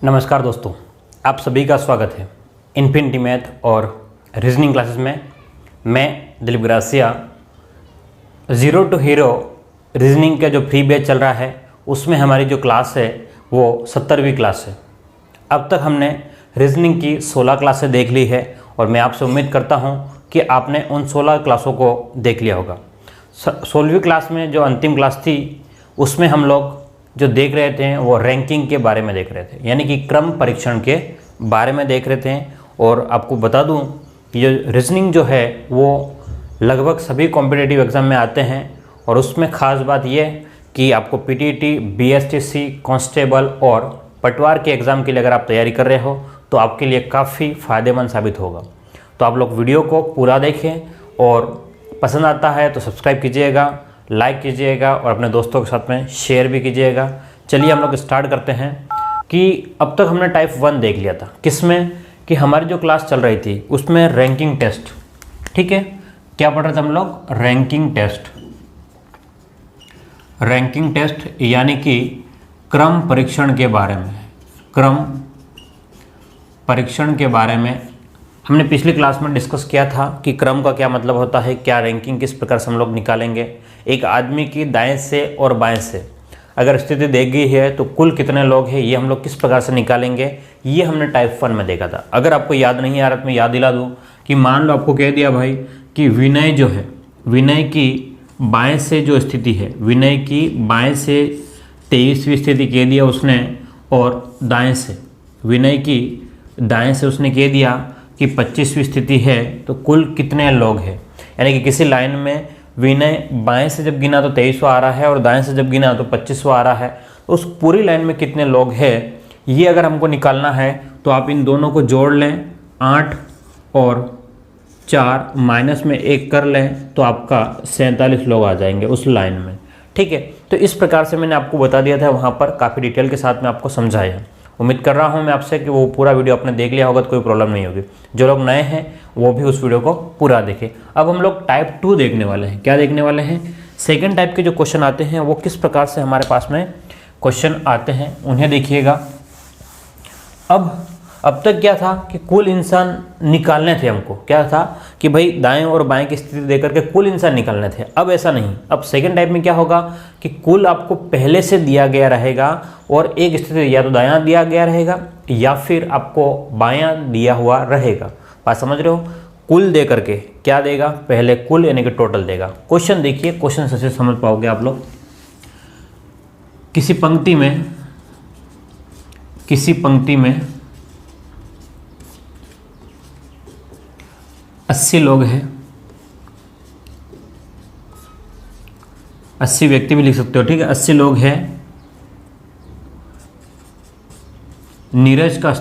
नमस्कार दोस्तों, आप सभी का स्वागत है इन्फिनिटी मैथ और रीजनिंग क्लासेस में। मैं Dilip Grasia. Zero to hero reasoning का जो फ्री बैच चल रहा है उसमें हमारी जो क्लास है वो 70वीं क्लास है। अब तक हमने रीजनिंग की 16 क्लासें देख ली है और मैं आपसे उम्मीद करता हूँ कि आपने उन 16 क्लासों को देख लिया होगा। 16वीं क्लास में जो अंतिम क्लास थी उसमें हम लोग जो देख रहे थे वो रैंकिंग के बारे में देख रहे थे, यानी कि क्रम परीक्षण के बारे में देख रहे थे। और आपको बता दूं कि जो रीजनिंग जो है वो लगभग सभी कॉम्पिटिटिव एग्ज़ाम में आते हैं और उसमें ख़ास बात यह कि आपको पीटीटी, बीएसटीसी, कांस्टेबल और पटवार के एग्ज़ाम के लिए अगर आप तैयारी कर रहे हो तो आपके लिए काफ़ी फ़ायदेमंद साबित होगा। तो आप लोग वीडियो को पूरा देखें और पसंद आता है तो सब्सक्राइब कीजिएगा, लाइक कीजिएगा और अपने दोस्तों के साथ में शेयर भी कीजिएगा। चलिए हम लोग स्टार्ट करते हैं कि अब तक हमने टाइप 1 देख लिया था, किसमें कि हमारी जो क्लास चल रही थी उसमें रैंकिंग टेस्ट। ठीक है, क्या पढ़ रहे थे हम लोग? Ranking test. रैंकिंग टेस्ट यानी कि क्रम परीक्षण के बारे में। क्रम परीक्षण के बारे में हमने पिछली क्लास में डिस्कस किया था कि क्रम का क्या मतलब होता है, क्या रैंकिंग किस प्रकार से हम लोग निकालेंगे। एक आदमी की दाएं से और बाएं से अगर स्थिति दी गई है तो कुल कितने लोग हैं ये हम लोग किस प्रकार से निकालेंगे, ये हमने टाइप 1 में देखा था। अगर आपको याद नहीं आ रहा तो मैं याद दिला दूं कि मान लो आपको कह दिया भाई कि विनय जो है, विनय की बाएँ से जो स्थिति है, विनय की बाएँ से 23वीं स्थिति कह दिया उसने, और दाएँ से विनय की दाएँ से उसने कह दिया कि 25वीं स्थिति है, तो कुल कितने लोग हैं। यानी कि किसी लाइन में विनय बाएं से जब गिना तो 23वां आ रहा है और दाएं से जब गिना तो 25वां आ रहा है, तो उस पूरी लाइन में कितने लोग हैं ये अगर हमको निकालना है तो आप इन दोनों को जोड़ लें, 8 और 4 माइनस में 1 कर लें तो आपका 47 लोग आ जाएंगे उस लाइन में। ठीक है, तो इस प्रकार से मैंने आपको बता दिया था, वहाँ पर काफ़ी डिटेल के साथ में आपको समझाया। उम्मीद कर रहा हूँ मैं आपसे कि वो पूरा वीडियो आपने देख लिया होगा तो कोई प्रॉब्लम नहीं होगी। जो लोग नए हैं वो भी उस वीडियो को पूरा देखें। अब हम लोग टाइप 2 देखने वाले हैं। क्या देखने वाले हैं? सेकंड टाइप के जो क्वेश्चन आते हैं वो किस प्रकार से हमारे पास में क्वेश्चन आते हैं उन्हें देखिएगा। अब तक क्या था कि कुल इंसान निकालने थे हमको, क्या था कि भाई दाएं और बाएं की स्थिति देकर के कुल इंसान निकालने थे। अब ऐसा नहीं, अब सेकंड टाइप में क्या होगा कि कुल आपको पहले से दिया गया रहेगा और एक स्थिति या तो दायां दिया गया रहेगा या फिर आपको बायां दिया हुआ रहेगा। बात समझ रहे हो? कुल दे करके क्या देगा, पहले कुल यानी कि टोटल देगा। क्वेश्चन देखिए, क्वेश्चन से समझ पाओगे आप लोग। किसी पंक्ति में 80 लोग हैं, 80 व्यक्ति भी लिख सकते हो। ठीक है, 80 लोग हैं। नीरज का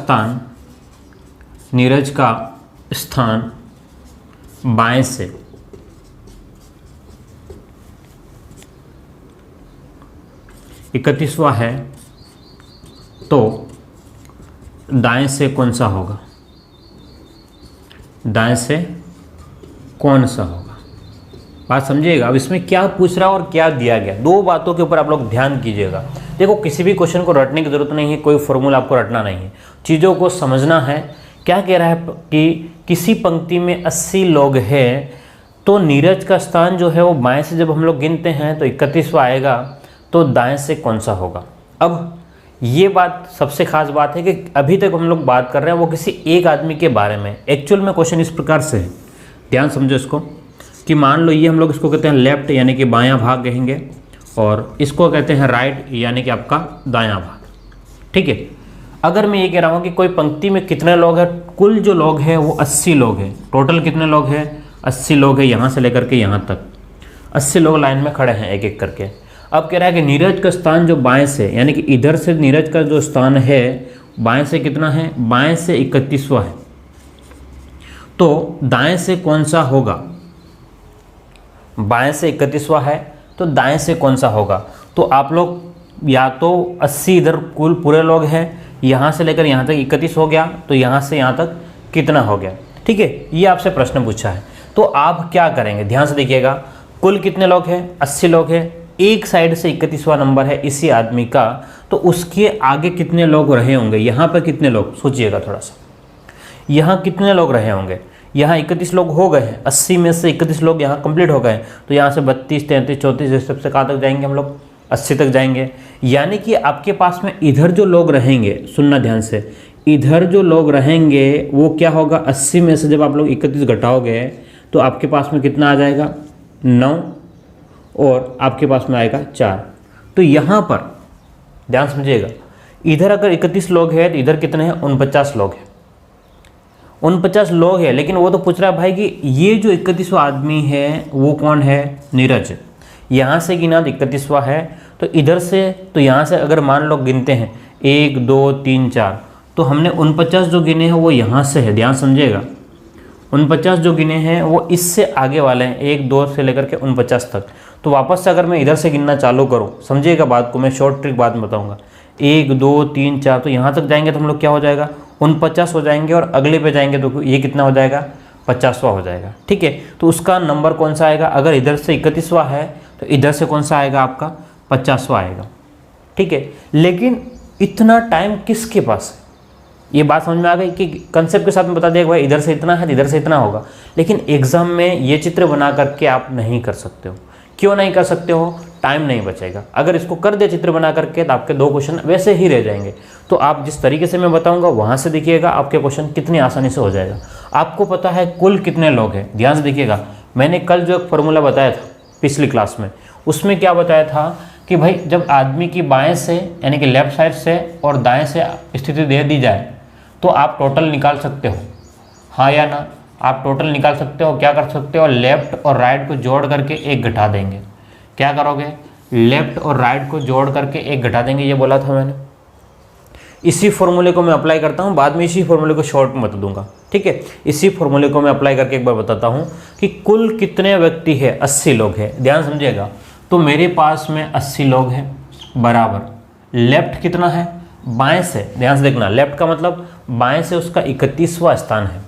स्थान बाएं से 31वां है, तो दाएं से कौन सा होगा? दाएं से कौन सा होगा? बात समझिएगा। अब इसमें क्या पूछ रहा है और क्या दिया गया, दो बातों के ऊपर आप लोग ध्यान कीजिएगा। देखो, किसी भी क्वेश्चन को रटने की जरूरत नहीं है, कोई फॉर्मूला आपको रटना नहीं है, चीज़ों को समझना है। क्या कह रहा है कि किसी पंक्ति में 80 लोग हैं, तो नीरज का स्थान जो है वो बाएं से जब हम लोग गिनते हैं तो 31वां आएगा, तो दाएं से कौन सा होगा। अब ये बात सबसे खास बात है कि अभी तक हम लोग बात कर रहे हैं वो किसी एक आदमी के बारे में। एक्चुअल में क्वेश्चन इस प्रकार से है, ध्यान समझो इसको, कि मान लो ये हम लोग इसको कहते हैं लेफ्ट यानी कि बायां भाग कहेंगे, और इसको कहते हैं राइट यानी कि आपका दायां भाग। ठीक है, अगर मैं ये कह रहा हूँ कि कोई पंक्ति में कितने लोग हैं, कुल जो लोग हैं वो 80 लोग हैं। टोटल कितने लोग हैं? 80 लोग हैं, यहाँ से लेकर के यहाँ तक 80 लोग लाइन में खड़े हैं एक एक करके। अब कह रहा है कि नीरज का स्थान जो बाएं से, यानी कि इधर से नीरज का जो स्थान है बाएं से कितना है? बाएं से 31वां है, तो दाएं से कौन सा होगा? बाएं से 31वां है तो दाएं से कौन सा होगा? तो आप लोग या तो 80 इधर कुल पूरे लोग हैं, यहाँ से लेकर यहाँ तक 31 हो गया, तो यहाँ से यहाँ तक कितना हो गया। ठीक है, ये आपसे प्रश्न पूछा है, तो आप क्या करेंगे? ध्यान से देखिएगा। कुल कितने लोग हैं? 80 लोग हैं। एक साइड से 31वां नंबर है इसी आदमी का, तो उसके आगे कितने लोग रहे होंगे, यहाँ पर कितने लोग, सोचिएगा थोड़ा सा, यहाँ कितने लोग रहे होंगे। यहाँ 31 लोग हो गए हैं, 80 में से 31 लोग यहाँ कंप्लीट हो गए हैं, तो यहाँ से 32, 33, 34 इस सबसे कहाँ तक जाएंगे हम लोग, 80 तक जाएंगे। यानी कि आपके पास में इधर जो लोग रहेंगे, सुनना ध्यान से, इधर जो लोग रहेंगे वो क्या होगा, 80 में से जब आप लोग 31 घटाओगे तो आपके पास में कितना आ जाएगा, 9, और आपके पास में आएगा 4। तो यहाँ पर ध्यान समझिएगा, इधर अगर 31 लोग हैं तो इधर कितने हैं, 49 लोग हैं, 49 लोग हैं। लेकिन वो तो पूछ रहा है भाई कि ये जो 31वां आदमी है वो कौन है, नीरज। यहाँ से गिना तो 31वां है, तो इधर से, तो यहाँ से अगर मान लो गिनते हैं 1 2 3 4, तो हमने 49 जो गिने हैं वो यहाँ से है, ध्यान समझिएगा। 49 जो गिने हैं वो इससे आगे वाले हैं, 1 2 से लेकर के 49 तक। तो वापस से अगर मैं इधर से गिनना चालू करूँ, समझिएगा बात को, मैं शॉर्ट ट्रिक बात बताऊँगा, 1 2 3 4, तो यहाँ तक जाएंगे तो हम लोग क्या हो जाएगा, 49 हो जाएंगे, और अगले पे जाएंगे तो ये कितना हो जाएगा, 50वां हो जाएगा। ठीक है, तो उसका नंबर कौन सा आएगा, अगर इधर से 31वां है तो इधर से कौन सा आएगा, आपका 50वां आएगा। ठीक है, लेकिन इतना टाइम किसके पास है, ये बात समझ में आ गई कि कंसेप्ट के साथ में बता दिया भाई इधर से इतना है तो इधर से इतना होगा। लेकिन एग्जाम में ये चित्र बना करके आप नहीं कर सकते हो। क्यों नहीं कर सकते हो, टाइम नहीं बचेगा। अगर इसको कर दे चित्र बना करके तो आपके 2 क्वेश्चन वैसे ही रह जाएंगे। तो आप जिस तरीके से मैं बताऊंगा वहाँ से देखिएगा, आपके क्वेश्चन कितनी आसानी से हो जाएगा। आपको पता है कुल कितने लोग हैं, ध्यान से देखिएगा। मैंने कल जो एक फॉर्मूला बताया था पिछली क्लास में, उसमें क्या बताया था कि भाई जब आदमी की बाएं से यानी कि लेफ्ट साइड से और दाएं से स्थिति दे दी जाए तो आप टोटल निकाल सकते हो, हाँ या ना। आप टोटल निकाल सकते हो, क्या कर सकते हो, लेफ्ट और राइट को जोड़ करके 1 घटा देंगे। क्या करोगे, लेफ्ट और राइट को जोड़ करके 1 घटा देंगे, ये बोला था मैंने। इसी फॉर्मूले को मैं अप्लाई करता हूँ, बाद में इसी फॉर्मूले को शॉर्ट में बता दूंगा। ठीक है, इसी फॉर्मूले को मैं अप्लाई करके एक बार बताता हूँ कि कुल कितने व्यक्ति है, 80 लोग हैं। ध्यान समझिएगा, तो मेरे पास में 80 लोग हैं बराबर लेफ्ट कितना है, बाएं से, ध्यान से देखना, लेफ्ट का मतलब बाएं से उसका 31वां स्थान है।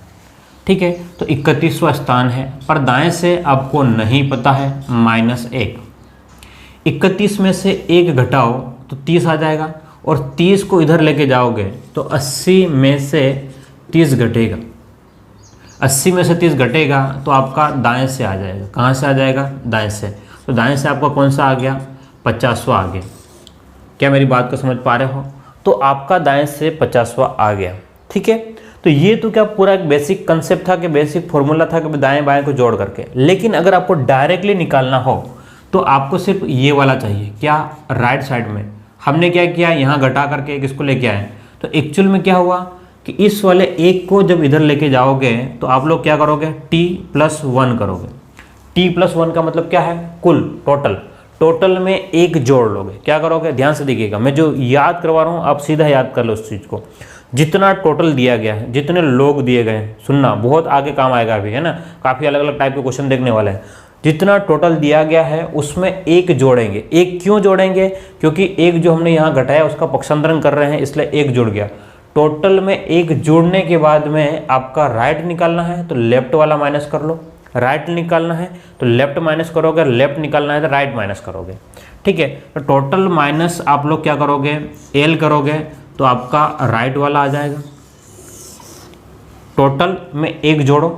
ठीक है, तो 31वां स्थान है, पर दाएं से आपको नहीं पता है, -1। 31 में से 1 घटाओ तो 30 आ जाएगा, और 30 को इधर लेके जाओगे तो 80 में से 30 घटेगा। 80 में से 30 घटेगा तो आपका दाएं से आ जाएगा। कहाँ से आ जाएगा, दाएं से। तो दाएं से आपका कौन सा आ गया, 50वां आ गया। क्या मेरी बात को समझ पा रहे हो, तो आपका दाएं से 50वां आ गया। ठीक है, तो ये तो क्या पूरा एक बेसिक कंसेप्ट था कि बेसिक फॉर्मूला था कि दाएं बाएं को जोड़ करके। लेकिन अगर आपको डायरेक्टली निकालना हो तो आपको सिर्फ ये वाला चाहिए, क्या, राइट साइड में। हमने क्या किया, यहाँ घटा करके एक इसको लेके आए। तो एक्चुअल में क्या हुआ कि इस वाले 1 को जब इधर लेके जाओगे तो आप लोग क्या करोगे, t+1 करोगे। t+1 का मतलब क्या है, कुल, टोटल में 1 जोड़ लोगे। क्या करोगे, ध्यान से देखिएगा, मैं जो याद करवा रहा हूँ आप सीधा याद कर लो उस चीज़ को। जितना टोटल दिया गया है, जितने लोग दिए गए हैं, सुनना बहुत आगे काम आएगा अभी, है ना, काफ़ी अलग अलग टाइप के क्वेश्चन देखने वाले हैं। जितना टोटल दिया गया है उसमें 1 जोड़ेंगे। 1 क्यों जोड़ेंगे, क्योंकि 1 जो हमने यहाँ घटाया उसका पक्षांतरण कर रहे हैं, इसलिए 1 जुड़ गया। टोटल में 1 जोड़ने के बाद में आपका राइट निकालना है तो लेफ्ट वाला माइनस कर लो, राइट निकालना है तो लेफ्ट माइनस करोगे, लेफ्ट निकालना है तो राइट माइनस करोगे। ठीक है, तो टोटल माइनस आप लोग क्या करोगे, एल करोगे तो आपका राइट वाला आ जाएगा। टोटल में 1 जोड़ो।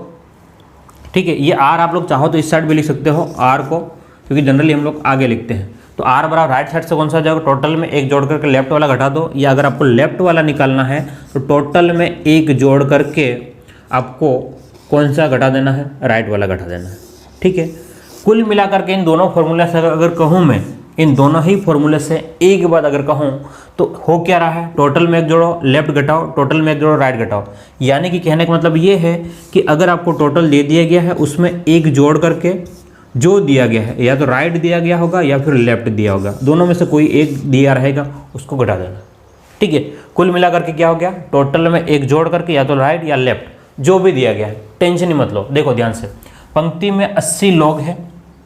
ठीक है, ये आर आप लोग चाहो तो इस साइड भी लिख सकते हो आर को, क्योंकि जनरली हम लोग आगे लिखते हैं। तो आर बराबर राइट साइड से कौन सा जाएगा, टोटल में 1 जोड़ करके लेफ्ट वाला घटा दो, या अगर आपको लेफ्ट वाला निकालना है तो टोटल में 1 जोड़ करके आपको कौन सा घटा देना है, राइट वाला घटा देना है। ठीक है, कुल मिलाकर के इन दोनों फॉर्मूले से अगर कहूँ मैं, इन दोनों ही फॉर्मूले से एक बात अगर कहूँ तो हो क्या रहा है, टोटल में 1 जोड़ो, लेफ्ट घटाओ, टोटल में 1 जोड़ो, राइट घटाओ। यानी कि कहने का मतलब ये है कि अगर आपको टोटल दे दिया गया है उसमें 1 जोड़ करके जो दिया गया है, या तो राइट दिया गया होगा या फिर लेफ्ट दिया होगा, दोनों में से कोई एक दिया रहेगा, उसको घटा देना। ठीक है, कुल मिलाकर के क्या हो गया, टोटल में 1 जोड़ करके या तो राइट या लेफ्ट जो भी दिया गया है, टेंशन ही मत लो। देखो ध्यान से, पंक्ति में 80 लोग हैं,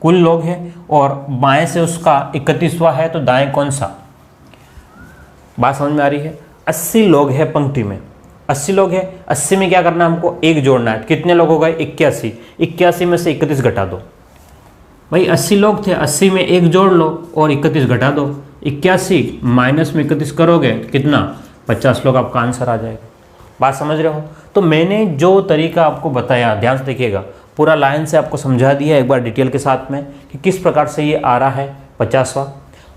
कुल लोग हैं, और बाएं से उसका 31वां है, तो दाएं कौन सा, बात समझ में आ रही है। 80 लोग हैं पंक्ति में, 80 लोग हैं, 80 में क्या करना है हमको, 1 जोड़ना है। कितने लोग हो गए, 81। 81 में से 31 घटा दो, भाई 80 लोग थे, 80 में 1 जोड़ लो और 31 घटा दो, 81 माइनस में 31 करोगे कितना, 50 लोग, आपका आंसर आ जाएगा। बात समझ रहे हो? तो मैंने जो तरीका आपको बताया, ध्यान से देखिएगा, पूरा लाइन से आपको समझा दिया एक बार डिटेल के साथ में कि किस प्रकार से ये आ रहा है 50वां।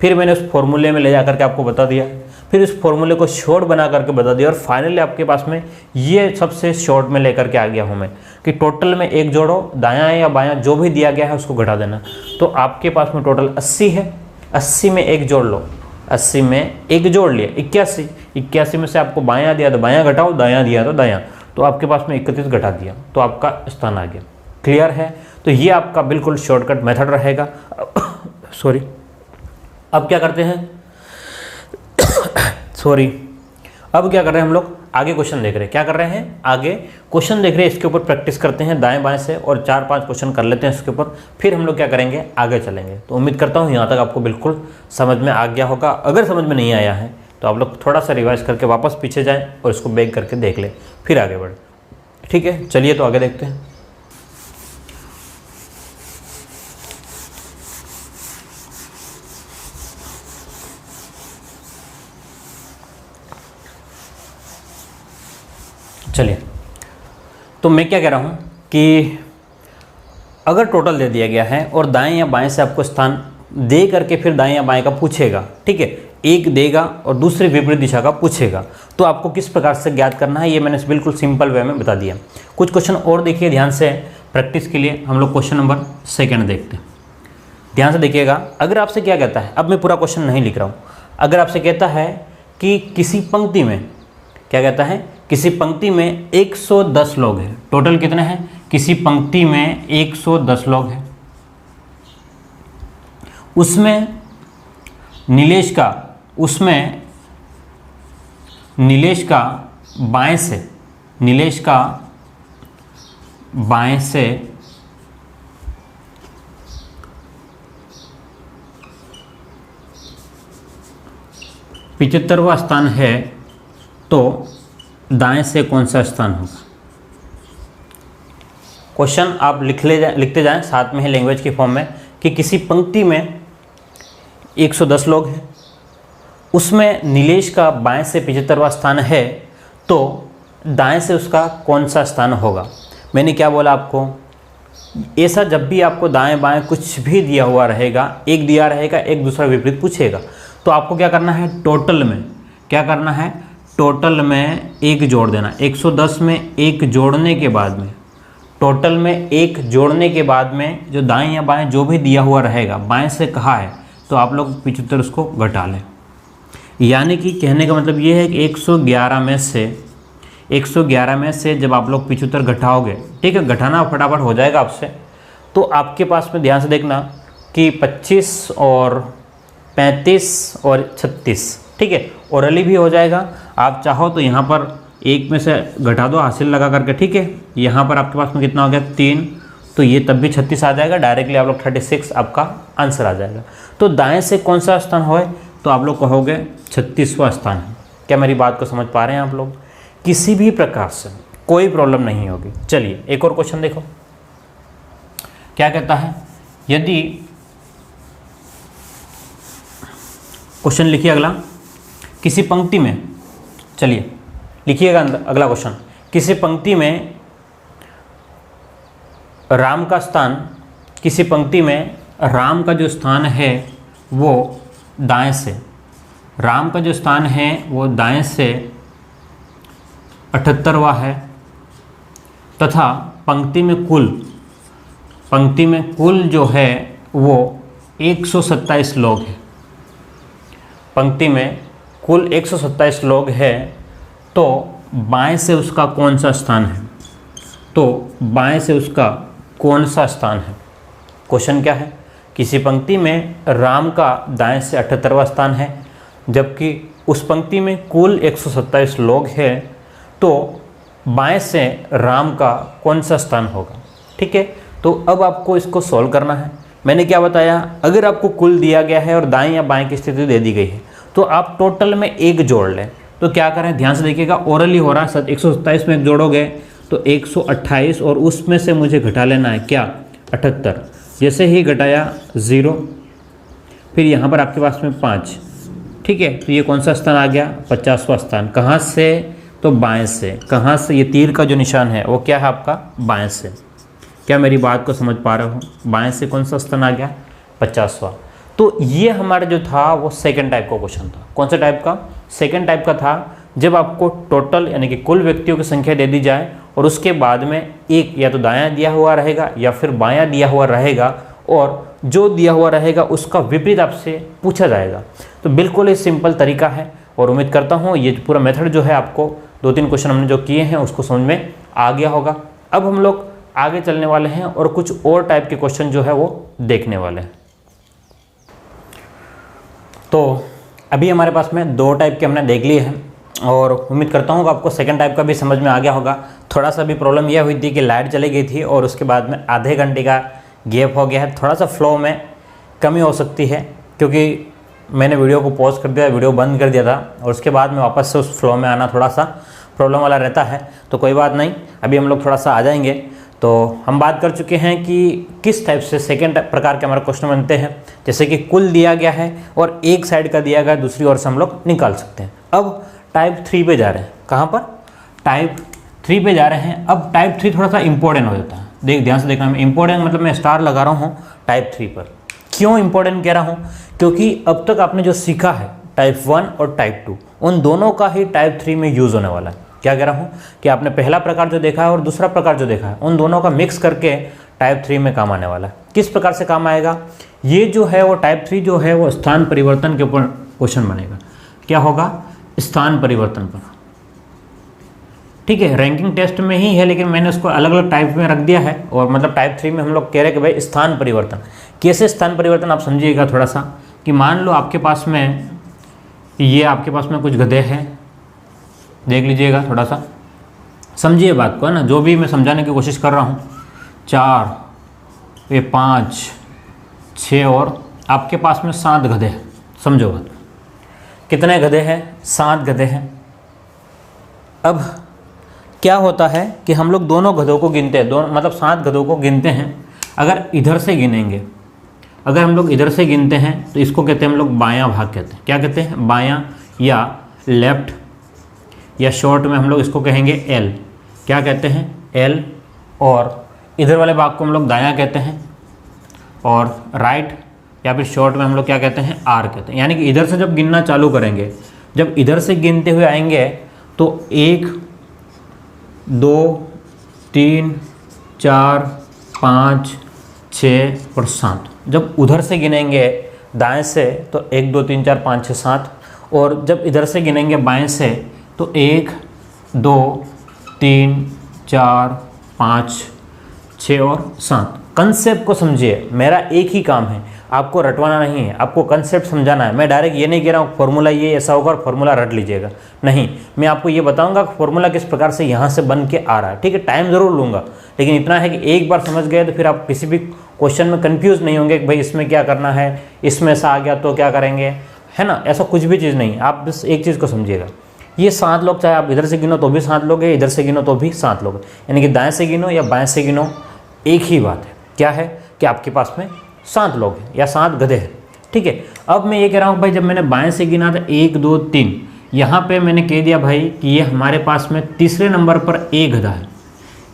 फिर मैंने उस फॉर्मूले में ले जा करके आपको बता दिया, फिर उस फॉर्मूले को शॉर्ट बना करके बता दिया, और फाइनली आपके पास में ये सबसे शॉर्ट में लेकर के आ गया हूँ मैं कि टोटल में 1 जोड़ो, दायां या बायां जो भी दिया गया है उसको घटा देना। तो आपके पास में टोटल 80 है, 80 में 1 जोड़ लो, 80 में 1 जोड़ लिया 81, 81 में से आपको बायां दिया तो बायां घटाओ, दायां दिया तो दायां, तो आपके पास में 31 घटा दिया तो आपका स्थान आ गया। क्लियर है? तो ये आपका बिल्कुल शॉर्टकट मेथड रहेगा। सॉरी, अब क्या करते हैं सॉरी अब क्या कर रहे हैं हम लोग, आगे क्वेश्चन देख रहे हैं। क्या कर रहे हैं? आगे क्वेश्चन देख रहे हैं, इसके ऊपर प्रैक्टिस करते हैं दाएं बाएं से, और 4-5 क्वेश्चन कर लेते हैं इसके ऊपर, फिर हम लोग क्या करेंगे, आगे चलेंगे। तो उम्मीद करता हूँ यहाँ तक आपको बिल्कुल समझ में आ गया होगा। अगर समझ में नहीं आया है तो आप लोग थोड़ा सा रिवाइज करके वापस पीछे जाएँ और इसको बैक करके देख लें, फिर आगे बढ़ें। ठीक है, चलिए तो आगे देखते हैं। चलिए, तो मैं क्या कह रहा हूँ कि अगर टोटल दे दिया गया है और दाएं या बाएं से आपको स्थान दे करके फिर दाएं या बाएं का पूछेगा, ठीक है, एक देगा और दूसरे विपरीत दिशा का पूछेगा, तो आपको किस प्रकार से ज्ञात करना है ये मैंने बिल्कुल सिंपल वे में बता दिया। कुछ क्वेश्चन और देखिए ध्यान से, प्रैक्टिस के लिए हम लोग क्वेश्चन नंबर 2 देखते हैं। ध्यान से देखिएगा, अगर आपसे क्या कहता है, अब मैं पूरा क्वेश्चन नहीं लिख रहा हूँ, अगर आपसे कहता है कि किसी पंक्ति में, क्या कहता है, किसी पंक्ति में 110 लोग हैं, टोटल कितने हैं, किसी पंक्ति में 110 लोग हैं, उसमें नीलेश का बाएं से 75वां स्थान है, तो दाएं से कौन सा स्थान होगा। क्वेश्चन आप लिखते जाएं साथ में ही लैंग्वेज के फॉर्म में कि किसी पंक्ति में 110 लोग हैं, उसमें नीलेश का बाएं से 75वां स्थान है, तो दाएं से उसका कौन सा स्थान होगा। मैंने क्या बोला आपको, ऐसा जब भी आपको दाएं बाएं कुछ भी दिया हुआ रहेगा, एक दिया रहेगा एक दूसरा विपरीत पूछेगा, तो आपको क्या करना है, टोटल में क्या करना है, टोटल में 1 जोड़ देना। 110 में 1 जोड़ने के बाद में, टोटल में 1 जोड़ने के बाद में जो दाएं या बाएं जो भी दिया हुआ रहेगा, बाएं से कहा है तो आप लोग 75 उसको घटा लें। यानी कि कहने का मतलब ये है कि 111 में से जब आप लोग 75 घटाओगे, ठीक है, घटाना फटाफट हो जाएगा आपसे, तो आपके पास में ध्यान से देखना कि 25 और 35 और 36, ठीक है, ओरली भी हो जाएगा। आप चाहो तो यहाँ पर एक में से घटा दो हासिल लगा करके, ठीक है, यहाँ पर आपके पास में कितना हो गया, 3, तो ये तब भी 36 आ जाएगा, डायरेक्टली आप लोग 36 आपका आंसर आ जाएगा। तो दाएं से कौन सा स्थान होए, तो आप लोग कहोगे 36वां स्थान है। क्या मेरी बात को समझ पा रहे हैं आप लोग? किसी भी प्रकार से कोई प्रॉब्लम नहीं होगी। चलिए एक और क्वेश्चन देखो, क्या कहता है, यदि क्वेश्चन लिखिए अगला, किसी पंक्ति में, चलिए लिखिएगा अगला क्वेश्चन, किसी पंक्ति में राम का स्थान, किसी पंक्ति में राम का जो स्थान है वो दाएं से, राम का जो स्थान है वो दाएं से 78वां है, तथा पंक्ति में कुल जो है वो 127 लोग हैं। पंक्ति में कुल 127 लोग हैं, तो बाएं से उसका कौन सा स्थान है, तो बाएं से उसका कौन सा स्थान है। क्वेश्चन क्या है, किसी पंक्ति में राम का दाएं से 78वां स्थान है, जबकि उस पंक्ति में कुल 127 लोग हैं, तो बाएं से राम का कौन सा स्थान होगा। ठीक है, तो अब आपको इसको सॉल्व करना है। मैंने क्या बताया, अगर आपको कुल दिया गया है और दाएं या बाएं की स्थिति दे दी गई है, तो आप टोटल में 1 जोड़ लें। तो क्या करें, ध्यान से देखिएगा, ओरली हो रहा है, 127 में 1 जोड़ोगे तो 128, और उसमें से मुझे घटा लेना है क्या, 78। जैसे ही घटाया 0, फिर यहाँ पर आपके पास में 5, ठीक है। तो ये कौन सा स्थान आ गया? 50वां स्थान। कहाँ से? तो बाएं से। कहाँ से? ये तीर का जो निशान है वो क्या है आपका? बाएं से। क्या मेरी बात को समझ पा रहे हो? बाएं से कौन सा स्थान आ गया? 50वां। तो ये हमारा जो था वो सेकंड टाइप का क्वेश्चन था। कौन सा टाइप का? सेकंड टाइप का था, जब आपको टोटल यानी कि कुल व्यक्तियों की संख्या दे दी जाए और उसके बाद में एक या तो दायां दिया हुआ रहेगा या फिर बायां दिया हुआ रहेगा, और जो दिया हुआ रहेगा उसका विपरीत आपसे पूछा जाएगा। तो बिल्कुल ही सिंपल तरीका है, और उम्मीद करता हूँ ये पूरा मेथड जो है आपको 2-3 क्वेश्चन हमने जो किए हैं उसको समझ में आ गया होगा। अब हम लोग आगे चलने वाले हैं और कुछ और टाइप के क्वेश्चन जो है वो देखने वाले हैं। तो अभी हमारे पास में 2 टाइप के हमने देख लिए हैं, और उम्मीद करता हूँ कि आपको सेकंड टाइप का भी समझ में आ गया होगा। थोड़ा सा भी प्रॉब्लम यह हुई थी कि लाइट चली गई थी और उसके बाद में आधे घंटे का गैप हो गया है। थोड़ा सा फ्लो में कमी हो सकती है, क्योंकि मैंने वीडियो को पॉज कर दिया, वीडियो बंद कर दिया था, और उसके बाद में वापस से उस फ्लो में आना थोड़ा सा प्रॉब्लम वाला रहता है। तो कोई बात नहीं, अभी हम लोग थोड़ा सा आ जाएंगे। तो हम बात कर चुके हैं कि किस टाइप से सेकेंड प्रकार के हमारे क्वेश्चन बनते हैं। जैसे कि कुल दिया गया है और एक साइड का दिया गया, दूसरी ओर से हम लोग निकाल सकते हैं। अब टाइप 3 पे जा रहे हैं। कहाँ पर? टाइप 3 पे जा रहे हैं। अब टाइप 3 थोड़ा सा इंपॉर्टेंट हो जाता है। ध्यान से देखना, मैं इंपॉर्टेंट मतलब मैं स्टार लगा रहा हूँ टाइप 3 पर। क्यों इंपॉर्टेंट कह रहा हूँ? क्योंकि अब तक आपने जो सीखा है टाइप 1 और टाइप 2, उन दोनों का ही टाइप 3 में यूज़ होने वाला है। क्या कह रहा हूँ कि आपने पहला प्रकार जो देखा है और दूसरा प्रकार जो देखा है, उन दोनों का मिक्स करके टाइप 3 में काम आने वाला है। किस प्रकार से काम आएगा? ये जो है वो टाइप 3 जो है वो स्थान परिवर्तन के ऊपर क्वेश्चन बनेगा। क्या होगा? स्थान परिवर्तन पर। ठीक है, रैंकिंग टेस्ट में ही है, लेकिन मैंने उसको अलग अलग टाइप में रख दिया है। और मतलब टाइप 3 में हम लोग कह रहे हैं कि भाई स्थान परिवर्तन। कैसे स्थान परिवर्तन? आप समझिएगा थोड़ा सा, कि मान लो आपके पास में ये आपके पास में कुछ गधे हैं, देख लीजिएगा, थोड़ा सा समझिए बात को, है ना। जो भी मैं समझाने की कोशिश कर रहा हूँ, 4, ये 5, 6 और आपके पास में 7 गधे हैं। समझो बात, कितने गधे हैं? 7 गधे हैं। अब क्या होता है कि हम लोग दोनों गधों को गिनते हैं, दोनों मतलब 7 गधों को गिनते हैं। अगर इधर से गिनेंगे, अगर हम लोग इधर से गिनते हैं तो इसको कहते हैं हम लोग बायां भाग कहते हैं। क्या कहते हैं? बायां या लेफ्ट, या शॉर्ट में हम लोग इसको कहेंगे एल। क्या कहते हैं? एल। और इधर वाले भाग को हम लोग दायां कहते हैं, और राइट या फिर शॉर्ट में हम लोग क्या कहते हैं? आर कहते हैं। यानी कि इधर से जब गिनना चालू करेंगे, जब इधर से गिनते हुए आएंगे तो 1, 2, 3, 4, 5, 6 और 7। जब उधर से गिनेंगे दाएं से तो 1, 2, 3, 4, 5, 6, 7, और जब इधर से गिनेंगे बाएं से तो 1, 2, 3, 4, 5, 6 और 7। कंसेप्ट को समझिए, मेरा एक ही काम है, आपको रटवाना नहीं है, आपको कंसेप्ट समझाना है। मैं डायरेक्ट ये नहीं कह रहा हूँ फॉर्मूला ये ऐसा होगा और फॉर्मूला रट लीजिएगा, नहीं। मैं आपको ये बताऊंगा कि फॉर्मूला किस प्रकार से यहाँ से बन के आ रहा है। ठीक है, टाइम ज़रूर लूँगा, लेकिन इतना है कि एक बार समझ गए तो फिर आप किसी भी क्वेश्चन में कन्फ्यूज़ नहीं होंगे कि भाई इसमें क्या करना है, इसमें ऐसा आ गया तो क्या करेंगे, है ना। ऐसा कुछ भी चीज़ नहीं, आप बस एक चीज़ को समझिएगा। ये 7 लोग, चाहे आप इधर से गिनो तो भी 7 लोग हैं, इधर से गिनो तो भी 7 लोग हैं, यानी कि दाएँ से गिनो या बाएँ से गिनो एक ही बात है। क्या है कि आपके पास में 7 लोग हैं या 7 गधे हैं। ठीक है, अब मैं ये कह रहा हूँ भाई, जब मैंने बाएं से गिना था 1, 2, 3, यहाँ पे मैंने कह दिया भाई कि ये हमारे पास में तीसरे नंबर पर ए गधा है।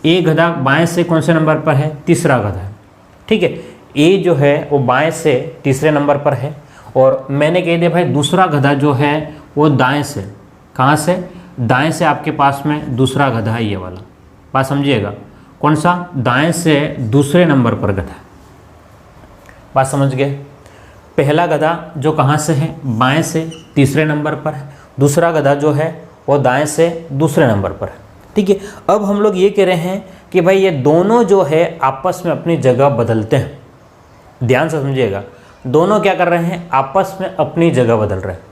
ए गधा बाएं से कौन से नंबर पर है? तीसरा गधा है। ठीक है, ए जो है वो बाएं से तीसरे नंबर पर है, और मैंने कह दिया भाई दूसरा गधा जो है वो दाएँ से। कहाँ से? दाएँ से आपके पास में दूसरा गधा है, ये वाला। बात समझिएगा, कौन सा? दाएँ से दूसरे नंबर पर गधा। बात समझ गए? पहला गधा जो कहाँ से है? बाएं से तीसरे नंबर पर है। दूसरा गधा जो है वो दाएं से दूसरे नंबर पर है। ठीक है, अब हम लोग ये कह रहे हैं कि भाई ये दोनों जो है आपस में अपनी जगह बदलते हैं। ध्यान से समझिएगा, दोनों क्या कर रहे हैं? आपस में अपनी जगह बदल रहे हैं,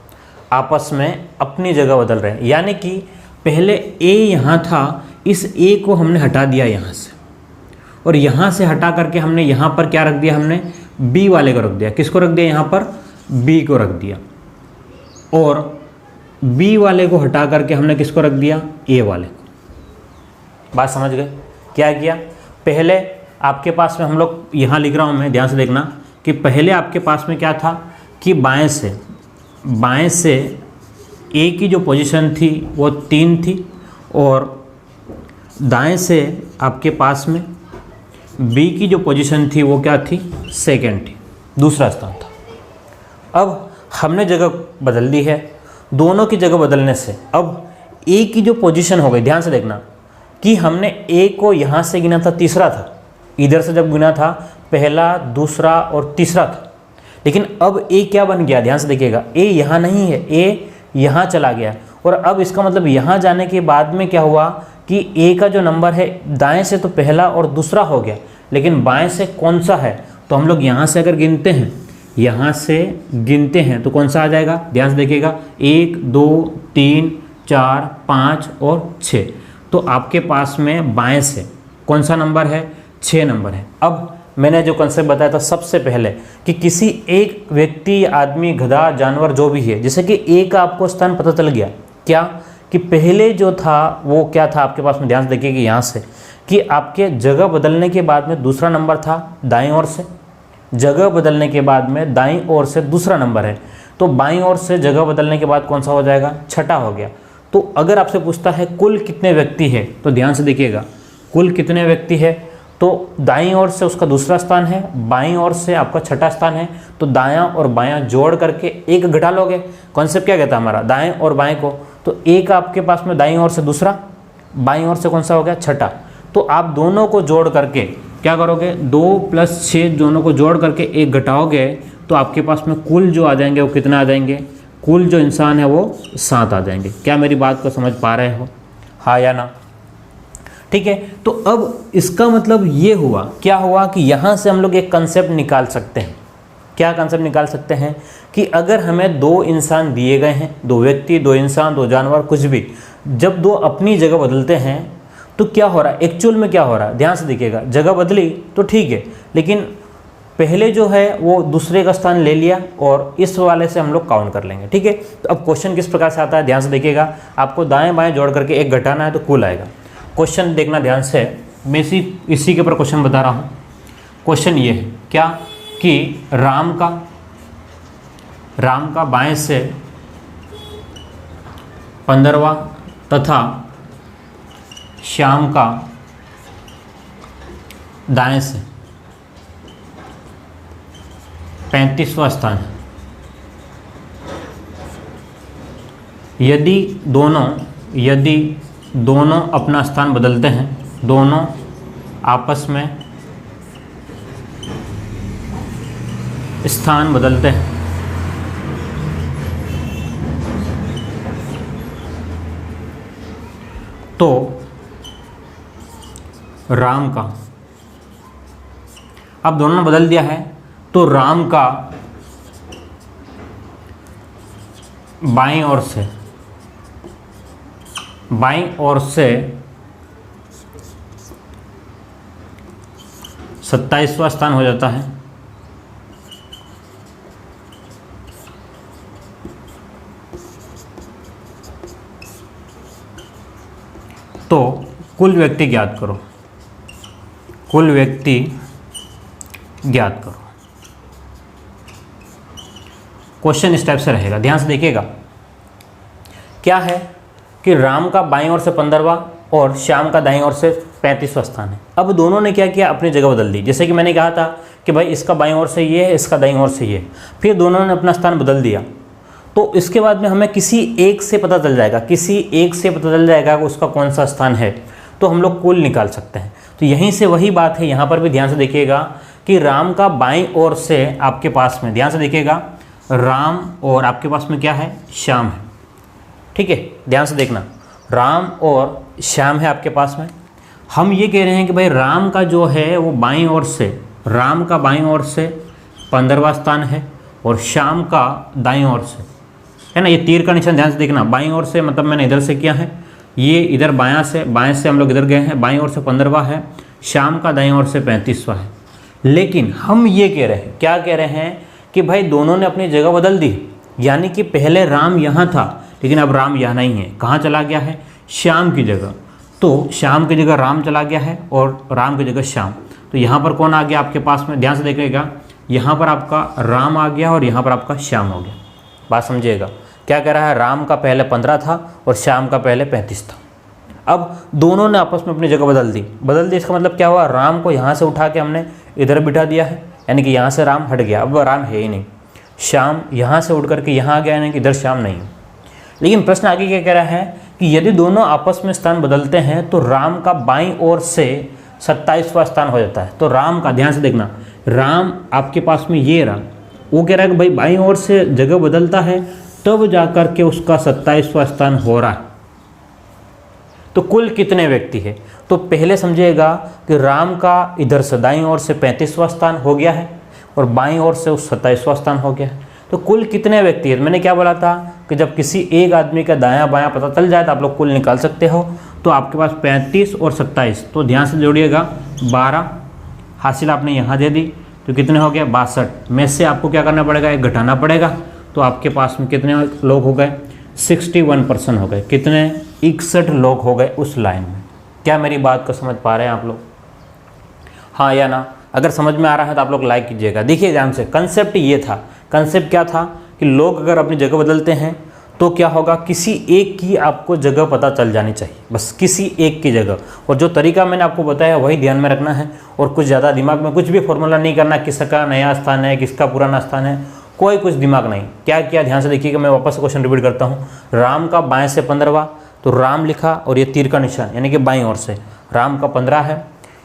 आपस में अपनी जगह बदल रहे हैं। यानी कि पहले ए यहाँ था, इस ए को हमने हटा दिया यहाँ से, और यहाँ से हटा करके हमने यहाँ पर क्या रख दिया? हमने बी वाले को रख दिया। किसको रख दिया? यहाँ पर बी को रख दिया। और बी वाले को हटा करके हमने किसको रख दिया? ए वाले को। बात समझ गए? क्या किया? पहले आपके पास में हम लोग यहाँ लिख रहा हूँ मैं, ध्यान से देखना कि पहले आपके पास में क्या था कि बाएं से ए की जो पोजीशन थी वो 3 थी और दाएं से आपके पास में बी की जो पोजीशन थी वो क्या थी, सेकंड थी, दूसरा स्थान था। अब हमने जगह बदल दी है, दोनों की जगह बदलने से अब ए की जो पोजीशन हो गई, ध्यान से देखना कि हमने ए को यहाँ से गिना था, तीसरा था, इधर से जब गिना था पहला, दूसरा और तीसरा था, लेकिन अब ए क्या बन गया, ध्यान से देखिएगा, ए यहाँ नहीं है, ए यहाँ चला गया और अब इसका मतलब यहाँ जाने के बाद में क्या हुआ कि ए का जो नंबर है दाएं से तो पहला और दूसरा हो गया, लेकिन बाएं से कौन सा है, तो हम लोग यहाँ से अगर गिनते हैं, यहाँ से गिनते हैं तो कौन सा आ जाएगा, ध्यान से देखिएगा, 1 2 3 4 5 और 6, तो आपके पास में बाएं से कौन सा नंबर है, 6 नंबर है। अब मैंने जो कंसेप्ट बताया था सबसे पहले कि किसी एक व्यक्ति, आदमी, गधा, जानवर जो भी है, जैसे कि ए का आपको स्थान पता चल गया, क्या कि पहले जो था वो क्या था आपके पास में, ध्यान से देखिए कि यहाँ से कि आपके जगह बदलने के बाद में दूसरा नंबर था दाईं ओर से, जगह बदलने के बाद में दाईं ओर से दूसरा नंबर है, तो बाईं ओर से जगह बदलने के बाद कौन सा हो जाएगा, छठा हो गया। तो अगर आपसे पूछता है कुल कितने व्यक्ति है, तो ध्यान से देखिएगा कुल कितने व्यक्ति है, तो दाईं ओर से उसका दूसरा स्थान है, बाईं ओर से आपका छठा स्थान है, तो दायां और बायां जोड़ करके एक घटा लोगे। कॉन्सेप्ट क्या कहता है हमारा, दाएं और बाएं को, तो एक आपके पास में दाईं ओर से दूसरा, बाईं ओर से कौन सा हो गया, छठा, तो आप दोनों को जोड़ करके क्या करोगे, 2 + 6 दोनों को जोड़ करके एक घटाओगे तो आपके पास में कुल जो आ जाएंगे वो कितना आ जाएंगे, कुल जो इंसान है वो 7 आ जाएंगे। क्या मेरी बात को समझ पा रहे हो, हाँ या ना, ठीक है। तो अब इसका मतलब ये हुआ, क्या हुआ कि यहाँ से हम लोग एक कंसेप्ट निकाल सकते हैं। क्या कंसेप्ट निकाल सकते हैं कि अगर हमें 2 इंसान दिए गए हैं, 2 व्यक्ति, 2 इंसान, 2 जानवर, कुछ भी, जब 2 अपनी जगह बदलते हैं तो क्या हो रहा है, एक्चुअल में क्या हो रहा है, ध्यान से देखिएगा, जगह बदली तो ठीक है, लेकिन पहले जो है वो दूसरे का स्थान ले लिया और इस वाले से हम लोग काउंट कर लेंगे, ठीक है। तो अब क्वेश्चन किस प्रकार से आता है, ध्यान से देखिएगा, आपको दाएं बाएं जोड़ करके एक घटाना है तो कुल आएगा। क्वेश्चन देखना ध्यान से, मैं इसी के ऊपर क्वेश्चन बता रहा हूँ। क्वेश्चन ये है क्या कि राम का बाएं से 15वां तथा श्याम का दाएं से 35वां स्थान है। यदि दोनों अपना स्थान बदलते हैं, दोनों आपस में स्थान बदलते हैं, तो राम का, अब दोनों ने बदल दिया है तो राम का बाईं ओर से 27वां स्थान हो जाता है, तो कुल व्यक्ति ज्ञात करो, कुल व्यक्ति ज्ञात करो। क्वेश्चन इस टाइप से रहेगा, ध्यान से देखिएगा, क्या है कि राम का बाईं ओर से 15वां और श्याम का दाईं ओर से 35वां स्थान है। अब दोनों ने क्या किया, अपनी जगह बदल दी। जैसे कि मैंने कहा था कि भाई इसका बाईं ओर से ये है, इसका दाईं ओर से ये, फिर दोनों ने अपना स्थान बदल दिया, तो इसके बाद में हमें किसी एक से पता चल जाएगा, कि उसका कौन सा स्थान है, तो हम लोग कुल निकाल सकते हैं। तो यहीं से वही बात है, यहाँ पर भी ध्यान से देखिएगा कि राम का बाईं ओर से आपके पास में, ध्यान से देखिएगा, राम और आपके पास में क्या है, श्याम है, ठीक है, ध्यान से देखना, राम और श्याम है आपके पास में। हम ये कह रहे हैं कि भाई राम का जो है वो बाईं ओर से, राम का बाईं ओर से 15वां स्थान है और श्याम का दाईं ओर से, है ना, ये तीर का निशान ध्यान से देखना, बाईं ओर से मतलब मैंने इधर से किया है, ये इधर बाएं से हम लोग इधर गए हैं, बाईं ओर से 15वां है, श्याम का दाईं ओर से 35वां है। लेकिन हम ये कह रहे हैं, क्या कह रहे हैं कि भाई दोनों ने अपनी जगह बदल दी, यानी कि पहले राम यहाँ था लेकिन अब राम यहाँ नहीं है, कहाँ चला गया है, श्याम की जगह, तो श्याम की जगह राम चला गया है और राम की जगह श्याम, तो यहाँ पर कौन आ गया आपके पास में, ध्यान से देखिएगा, यहाँ पर आपका राम आ गया और यहाँ पर आपका श्याम हो गया। बात समझिएगा, क्या कह रहा है, राम का पहले 15 था और श्याम का पहले 35 था। अब दोनों ने आपस में अपनी जगह बदल दी। इसका मतलब क्या हुआ, राम को यहाँ से उठा के हमने इधर बिठा दिया है, यानी कि यहाँ से राम हट गया, अब राम है ही नहीं। श्याम यहाँ से उठ करके यहाँ आ गया, यानी कि इधर श्याम नहीं है। लेकिन प्रश्न आगे क्या कह रहा है कि यदि दोनों आपस में स्थान बदलते हैं तो राम का बाईं ओर से 27वां स्थान हो जाता है। तो राम का, ध्यान से देखना, राम आपके पास में ये रहा, वो कह रहा है कि भाई बाईं ओर से जगह बदलता है तब जाकर के उसका 27वां स्थान हो रहा है। तो कुल कितने व्यक्ति है, तो पहले समझिएगा कि राम का इधर से दाईं ओर से 35वां स्थान हो गया है और बाईं ओर से उस 27वां स्थान हो गया है। तो कुल कितने व्यक्ति है, मैंने क्या बोला था कि जब किसी एक आदमी का दायां बायां पता चल जाए तो आप लोग कुल निकाल सकते हो। तो आपके पास 35 और 27, तो ध्यान से जोड़िएगा, 12 हासिल आपने यहाँ दे दी, तो कितने हो गए 62 में से आपको क्या करना पड़ेगा, एक घटाना पड़ेगा। तो आपके पास में कितने लोग हो गए, 61% हो गए। कितने, 61 लोग हो गए उस लाइन में। क्या मेरी बात को समझ पा रहे हैं आप लोग, हाँ या ना? अगर समझ में आ रहा है तो आप लोग लाइक कीजिएगा। देखिए ध्यान से, कंसेप्ट ये था, कंसेप्ट क्या था कि लोग अगर अपनी जगह बदलते हैं तो क्या होगा, किसी एक की आपको जगह पता चल जानी चाहिए, बस किसी एक की जगह। और जो तरीका मैंने आपको बताया वही ध्यान में रखना है, और कुछ ज़्यादा दिमाग में कुछ भी फॉर्मूला नहीं करना, किसका नया स्थान है किसका पुराना स्थान है, कोई कुछ दिमाग नहीं। क्या किया, ध्यान से देखिएगा, मैं वापस क्वेश्चन रिपीट करता हूँ। राम का बाएँ से 15वां, तो राम लिखा और ये तीर का निशान यानी कि बाईं ओर से, राम का 15 है,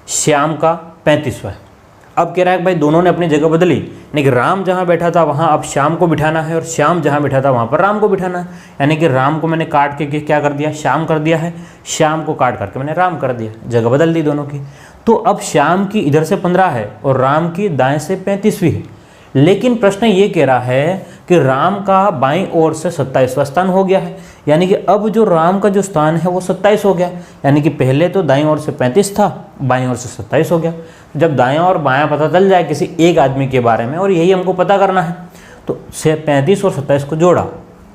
श्याम का 35वां है। अब कह रहा है कि भाई दोनों ने अपनी जगह बदली, यानी कि राम जहाँ बैठा था वहाँ अब श्याम को बिठाना है और श्याम जहाँ बैठा था वहाँ पर राम को बिठाना है। यानी कि राम को मैंने काट के क्या कर दिया, श्याम कर दिया है, श्याम को काट करके मैंने राम कर दिया, जगह बदल दी दोनों की। तो अब श्याम की इधर से 15 है और राम की दाएं से 35वीं है। लेकिन प्रश्न ये कह रहा है कि राम का बाईं ओर से 27वां स्थान हो गया है, यानी कि अब जो राम का जो स्थान है वो 27 हो गया। यानी कि पहले तो दाईं ओर से 35 था, बाईं ओर से 27 हो गया। जब दायां और बायां पता चल जाए किसी एक आदमी के बारे में, और यही हमको पता करना है, तो 35 और 27 को जोड़ा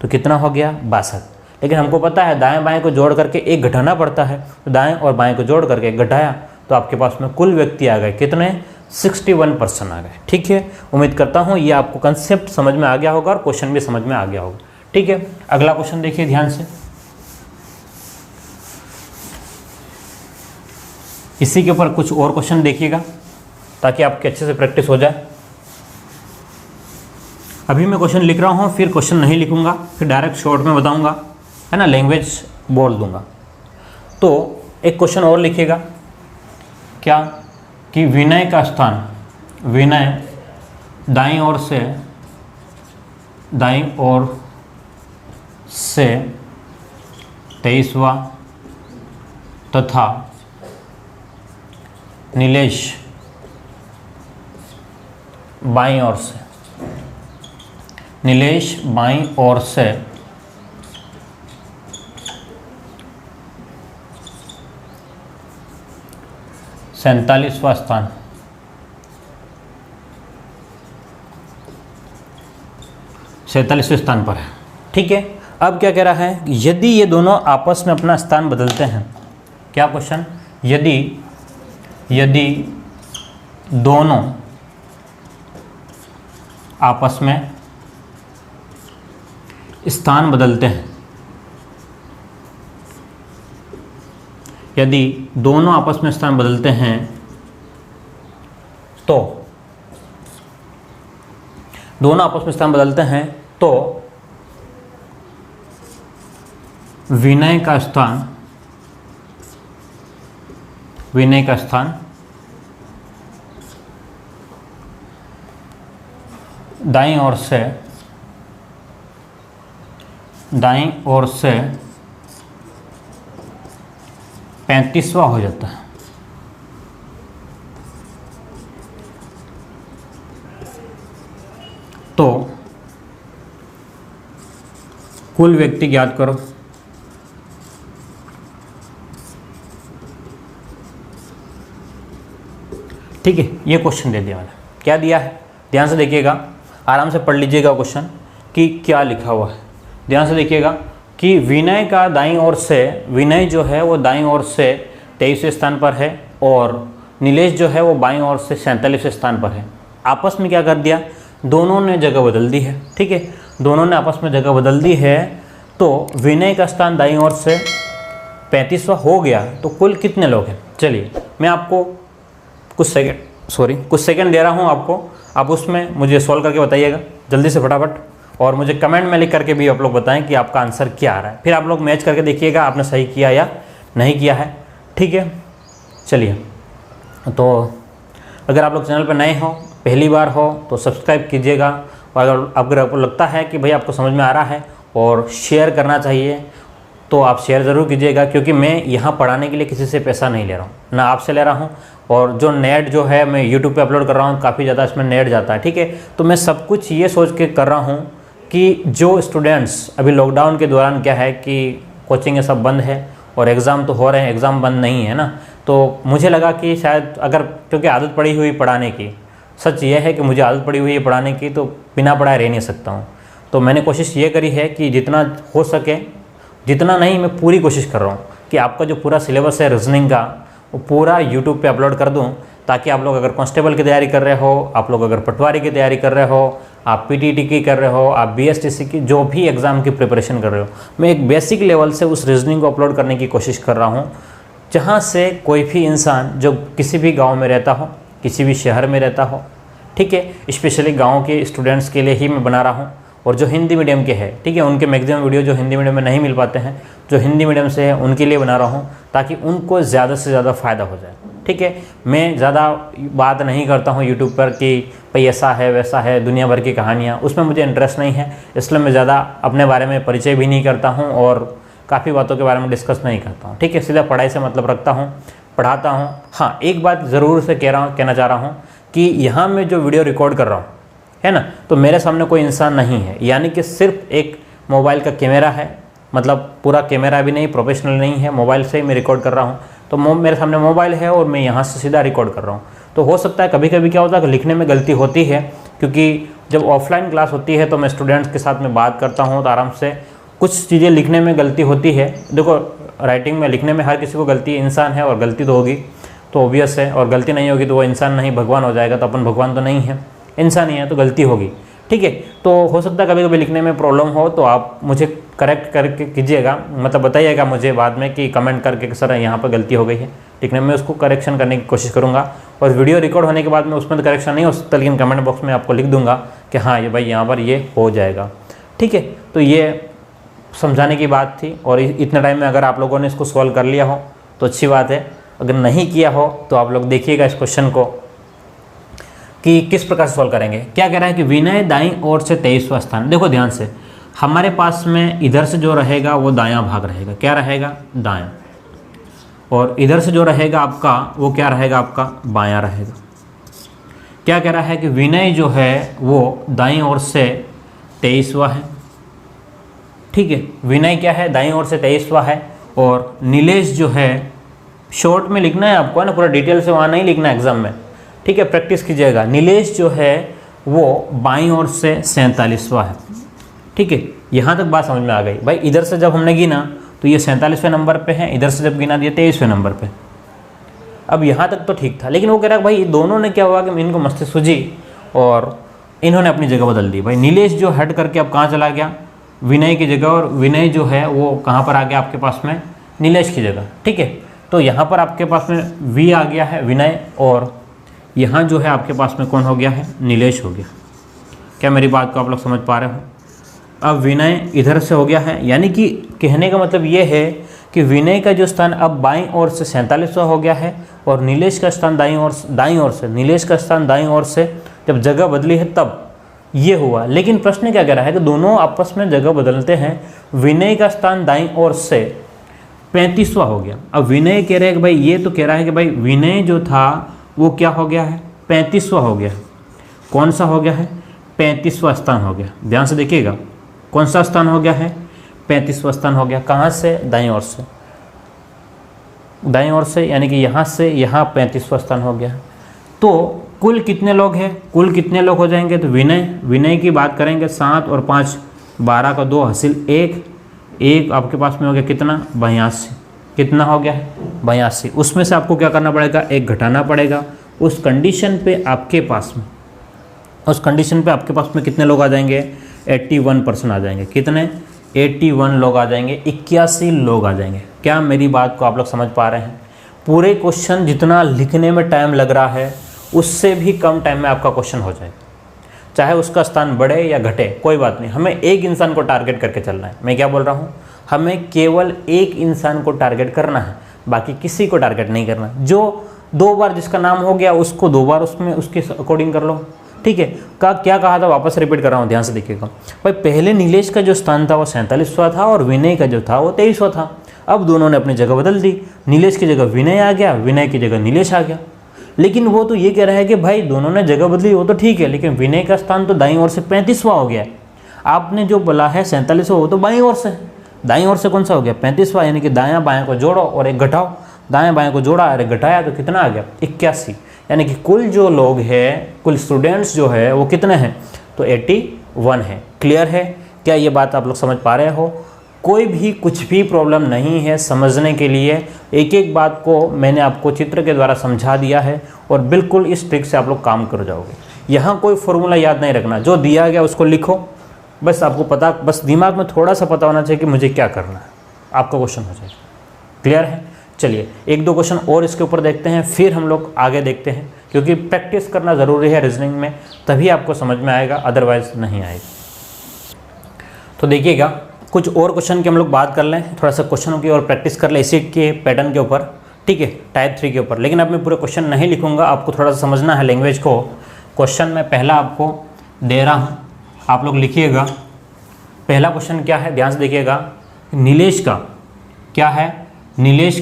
तो कितना हो गया, 62। लेकिन हमको पता है दाएं बाएं को जोड़ करके एक घटाना पड़ता है, तो दाएं और बाएं को जोड़ करके एक घटाया तो आपके पास में कुल व्यक्ति आ गए कितने, 61% आ गए। ठीक है, उम्मीद करता हूँ ये आपको कंसेप्ट समझ में आ गया होगा और क्वेश्चन भी समझ में आ गया होगा। ठीक है, अगला क्वेश्चन देखिए ध्यान से। इसी के ऊपर कुछ और क्वेश्चन देखिएगा ताकि आपके अच्छे से प्रैक्टिस हो जाए। अभी मैं क्वेश्चन लिख रहा हूँ, फिर क्वेश्चन नहीं लिखूंगा, फिर डायरेक्ट शॉर्ट में बताऊंगा, है ना, लैंग्वेज बोल दूंगा। तो एक क्वेश्चन और लिखिएगा, क्या कि विनय का स्थान, विनय दाईं ओर से 23वां तथा नीलेश बाईं ओर से, नीलेश बाईं ओर से 47वां स्थान, 47वें स्थान पर है। ठीक है, अब क्या कह रहा है, यदि ये दोनों आपस में अपना स्थान बदलते हैं, क्या क्वेश्चन, यदि दोनों आपस में स्थान बदलते हैं, यदि दोनों आपस में स्थान बदलते हैं तो, दोनों आपस में स्थान बदलते हैं तो विनय का स्थान, विनय का स्थान दाईं ओर से 35वां हो जाता है। तो कुल व्यक्ति ज्ञात करो। ठीक है, ये क्वेश्चन दे दिया मैंने, क्या दिया है ध्यान से देखिएगा, आराम से पढ़ लीजिएगा क्वेश्चन कि क्या लिखा हुआ है। ध्यान से देखिएगा कि विनय का दाईं ओर से, विनय जो है वो दाईं ओर से 23वें स्थान पर है और नीलेश जो है वो बाईं ओर से 47वें स्थान पर है। आपस में क्या कर दिया, दोनों ने जगह बदल दी है। ठीक है, दोनों ने आपस में जगह बदल दी है, तो विनय का स्थान दाईं ओर से 35वां हो गया। तो कुल कितने लोग हैं, चलिए मैं आपको कुछ सेकंड दे रहा हूँ आपको, आप उसमें मुझे सॉल्व करके बताइएगा जल्दी से फटाफट, और मुझे कमेंट में लिख करके भी आप लोग बताएं कि आपका आंसर क्या आ रहा है। फिर आप लोग मैच करके देखिएगा आपने सही किया या नहीं किया है। ठीक है, चलिए, तो अगर आप लोग चैनल पर नए हो, पहली बार हो, तो सब्सक्राइब कीजिएगा, और अगर आपको लगता है कि भाई आपको समझ में आ रहा है और शेयर करना चाहिए तो आप शेयर ज़रूर कीजिएगा, क्योंकि मैं यहाँ पढ़ाने के लिए किसी से पैसा नहीं ले रहा हूँ, ना आपसे ले रहा हूँ, और जो नेट जो है मैं यूट्यूब पे अपलोड कर रहा हूँ काफ़ी ज़्यादा इसमें नेट जाता है। ठीक है, तो मैं सब कुछ ये सोच के कर रहा हूँ कि जो स्टूडेंट्स अभी लॉकडाउन के दौरान क्या है कि कोचिंग सब बंद है और एग्ज़ाम तो हो रहे हैं, एग्ज़ाम बंद नहीं है ना, तो मुझे लगा कि शायद अगर, क्योंकि आदत पड़ी हुई पढ़ाने की, सच ये है कि मुझे आदत पड़ी हुई है पढ़ाने की, तो बिना पढ़ाए रह नहीं सकता हूँ। तो मैंने कोशिश ये करी है कि जितना हो सके, जितना नहीं मैं पूरी कोशिश कर रहा हूँ कि आपका जो पूरा सिलेबस है रीजनिंग का वो पूरा यूट्यूब पे अपलोड कर दूँ, ताकि आप लोग अगर कांस्टेबल की तैयारी कर रहे हो, आप लोग अगर पटवारी की तैयारी कर रहे हो, आप पीटीटी की कर रहे हो, आप बीएसटीसी की जो भी एग्ज़ाम की प्रिपरेशन कर रहे हो, मैं एक बेसिक लेवल से उस रीजनिंग को अपलोड करने की कोशिश कर रहा हूँ, जहाँ से कोई भी इंसान जो किसी भी गाँव में रहता हो, किसी भी शहर में रहता हो, ठीक है, स्पेशली गाँव के स्टूडेंट्स के लिए ही मैं बना रहा हूँ, और जो हिंदी मीडियम के हैं, ठीक है, उनके मैक्सिमम वीडियो जो हिंदी मीडियम में नहीं मिल पाते हैं, जो हिंदी मीडियम से है उनके लिए बना रहा हूँ, ताकि उनको ज़्यादा से ज़्यादा फ़ायदा हो जाए। ठीक है, मैं ज़्यादा बात नहीं करता हूँ यूट्यूब पर कि भाई ऐसा है वैसा है, दुनिया भर की कहानियाँ, उसमें मुझे इंटरेस्ट नहीं है, इसलिए मैं ज़्यादा अपने बारे में परिचय भी नहीं करता हूँ और काफ़ी बातों के बारे में डिस्कस नहीं करता हूँ। ठीक है, सीधा पढ़ाई से मतलब रखता हूँ, पढ़ाता हूँ। हाँ, एक बात ज़रूर से कहना चाह रहा हूँ कि यहाँ मैं जो वीडियो रिकॉर्ड कर रहा हूँ, है ना, तो मेरे सामने कोई इंसान नहीं है, यानी कि सिर्फ एक मोबाइल का कैमरा है, मतलब पूरा कैमरा भी नहीं, प्रोफेशनल नहीं है, मोबाइल से ही मैं रिकॉर्ड कर रहा हूँ। तो मेरे सामने मोबाइल है और मैं यहाँ से सीधा रिकॉर्ड कर रहा हूँ। तो हो सकता है कभी कभी क्या होता है कि लिखने में गलती होती है, क्योंकि जब ऑफलाइन क्लास होती है तो मैं स्टूडेंट्स के साथ में बात करता हूँ तो आराम से कुछ चीज़ें लिखने में गलती होती है। देखो, राइटिंग में, लिखने में हर किसी को गलती, इंसान है और गलती तो होगी, तो ऑब्वियस है, और गलती नहीं होगी तो वो इंसान नहीं, भगवान हो जाएगा। तो अपन भगवान तो नहीं है, इंसान ही है, तो गलती होगी। ठीक है, तो हो सकता है कभी कभी लिखने में प्रॉब्लम हो, तो आप मुझे करेक्ट करके कीजिएगा, मतलब बताइएगा मुझे बाद में कि कमेंट करके कि सर यहाँ पर गलती हो गई है लिखने में, उसको करेक्शन करने की कोशिश करूँगा। और वीडियो रिकॉर्ड होने के बाद में उसमें तो करेक्शन नहीं हो सकता, लेकिन कमेंट बॉक्स में आपको लिख दूँगा कि हाँ ये भाई यहाँ पर ये हो जाएगा। ठीक है, तो ये समझाने की बात थी, और इतने टाइम में अगर आप लोगों ने इसको सॉल्व कर लिया हो तो अच्छी बात है, अगर नहीं किया हो तो आप लोग देखिएगा इस क्वेश्चन को कि किस प्रकार से सॉल्व करेंगे। क्या कह रहा है कि विनय दाईं ओर से 23वां स्थान। देखो ध्यान से, हमारे पास में इधर से जो रहेगा वो दायां भाग रहेगा, क्या रहेगा, दायां, और इधर से जो रहेगा आपका वो क्या रहेगा, आपका बायां रहेगा। क्या कह रहा है कि विनय जो है वो दाईं ओर से 23वां है। ठीक है, विनय क्या है, दाईं ओर से 23वां है, और नीलेश जो है, शॉर्ट में लिखना है आपको, है ना, पूरा डिटेल से वहाँ नहीं लिखना एग्जाम में। ठीक है, प्रैक्टिस कीजिएगा। नीलेश जो है वो बाईं ओर से 47वां है। ठीक है, यहाँ तक बात समझ में आ गई। भाई इधर से जब हमने गिना तो ये 47वें नंबर पे है, इधर से जब गिना दिया 23वें नंबर पे। अब यहाँ तक तो ठीक था, लेकिन वो कह रहा है भाई दोनों ने क्या हुआ कि इनको मस्ती सूझी और इन्होंने अपनी जगह बदल दी। भाई नीलेश जो हट करके अब कहाँ चला गया, विनय की जगह, और विनय जो है वो कहाँ पर आ गया आपके पास में, नीलेश की जगह। ठीक है, तो यहाँ पर आपके पास में वी आ गया है, विनय, और यहाँ जो है आपके पास में कौन हो गया है, नीलेश हो गया। क्या मेरी बात को आप लोग समझ पा रहे हो। अब विनय इधर से हो गया है, यानी कि कहने का मतलब ये है कि विनय का जो स्थान अब बाईं ओर से 47वां हो गया है, और नीलेश का स्थान दाईं ओर से, नीलेश का स्थान दाईं ओर से जब जगह बदली है तब ये हुआ। लेकिन प्रश्न क्या कह रहा है कि दोनों आपस में जगह बदलते हैं, विनय का स्थान दाईं ओर से 35वां हो गया। अब विनय कह रहे हैं कि भाई, ये तो कह रहा है कि भाई विनय जो था वो क्या हो गया है, 35वां हो गया। कौन सा हो गया है, 35वां स्थान हो गया। ध्यान से देखिएगा, कौन सा स्थान हो गया है, 35वां स्थान हो गया। कहाँ से, दाईं ओर से, दाईं ओर से, यानी कि यहाँ से यहाँ 35वां स्थान हो गया। तो कुल कितने लोग हैं, कुल कितने लोग हो जाएंगे, तो विनय की बात करेंगे, 7 और 5 12 का 2 हासिल 1 आपके पास में हो गया कितना, 82। कितना हो गया है 82। उसमें से आपको क्या करना पड़ेगा, एक घटाना पड़ेगा। उस कंडीशन पे आपके पास में कितने लोग आ जाएंगे, 81% आ जाएंगे। कितने, 81 लोग आ जाएंगे, 81 लोग आ जाएंगे। क्या मेरी बात को आप लोग समझ पा रहे हैं? पूरे क्वेश्चन जितना लिखने में टाइम लग रहा है उससे भी कम टाइम में आपका क्वेश्चन हो जाएगा। चाहे उसका स्थान बढ़े या घटे कोई बात नहीं, हमें एक इंसान को टारगेट करके चलना है। मैं क्या बोल रहा हूँ, हमें केवल एक इंसान को टारगेट करना है, बाकी किसी को टारगेट नहीं करना। जो 2 बार जिसका नाम हो गया उसको 2 बार उसमें उसके अकॉर्डिंग कर लो, ठीक है। क्या कहा था, वापस रिपीट कर रहा हूँ, ध्यान से देखिएगा भाई। पहले नीलेश का जो स्थान था वो 47वां था और विनय का जो था वो 23वां था। अब दोनों ने अपनी जगह बदल दी, नीलेश की जगह विनय आ गया, विनय की जगह नीलेश आ गया। लेकिन वो तो ये कह रहा है कि भाई दोनों ने जगह बदली, वो तो ठीक है, लेकिन विनय का स्थान तो दाईं ओर से 35वां हो गया है। आपने जो बोला है 47वां, वो तो बाईं ओर से, दाईं ओर से कौन सा हो गया, 35वां। यानी कि दायां बायां को जोड़ो और एक घटाओ, दायां बायां को जोड़ा और एक घटाया तो कितना आ गया, 81। यानी कि कुल जो लोग हैं, कुल स्टूडेंट्स जो है वो कितने हैं, तो 81 है। क्लियर है? क्या ये बात आप लोग समझ पा रहे हो? कोई भी कुछ भी प्रॉब्लम नहीं है समझने के लिए। एक एक बात को मैंने आपको चित्र के द्वारा समझा दिया है और बिल्कुल इस ट्रिक से आप लोग काम कर जाओगे। यहाँ कोई फॉर्मूला याद नहीं रखना, जो दिया गया उसको लिखो, बस आपको पता, बस दिमाग में थोड़ा सा पता होना चाहिए कि मुझे क्या करना है, आपका क्वेश्चन हो जाएगा। क्लियर है? चलिए 1-2 क्वेश्चन और इसके ऊपर देखते हैं, फिर हम लोग आगे देखते हैं, क्योंकि प्रैक्टिस करना ज़रूरी है रीजनिंग में, तभी आपको समझ में आएगा, अदरवाइज नहीं आएगा। तो देखिएगा कुछ और क्वेश्चन की हम लोग बात कर लें, थोड़ा सा क्वेश्चनों की और प्रैक्टिस कर लें इसी के पैटर्न के ऊपर, ठीक है, टाइप 3 के ऊपर। लेकिन अब मैं पूरे क्वेश्चन नहीं लिखूंगा, आपको थोड़ा सा समझना है लैंग्वेज को। क्वेश्चन मैं पहला आपको दे रहा हूँ, आप लोग लिखिएगा। पहला क्वेश्चन क्या है, ध्यान से देखिएगा। नीलेश का क्या है, नीलेश